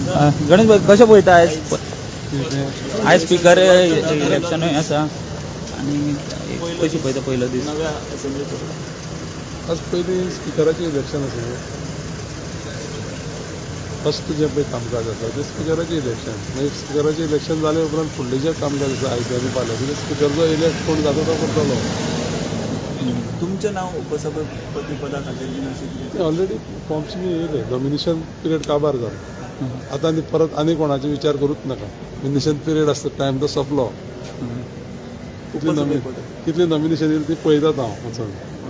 गणेश भाई कशें पळयता आयज स्पीकर इलेक्शनूय आसा आनी कशी पळयता पयलो दीस आज पयलीं स्पिकराचें इलेक्शन आसा फस्ट जें पळय कामकाज आसा तें स्पिकराचें इलेक्शन मागीर स्पिकराचें इलेक्शन जाले उपरांत फुडलें जें कामकाज आसा आयत्यार फाल्यां स्पिकर जो इलेक्ट कोण जाता तो करतलो. तुमचें नांव उपसभापती पदा खातीर तें ऑलरेडी फॉर्म्स बी येयले नॉमिनेशन पिरियड काबार जालो आतां आनी परत आनी कोणाचे विचार करूच नाका नॉमिनेशन पिरियड आसता टायम तो सोंपलो कितली नॉमिनेशन येयली ती पळयतात हांव वचून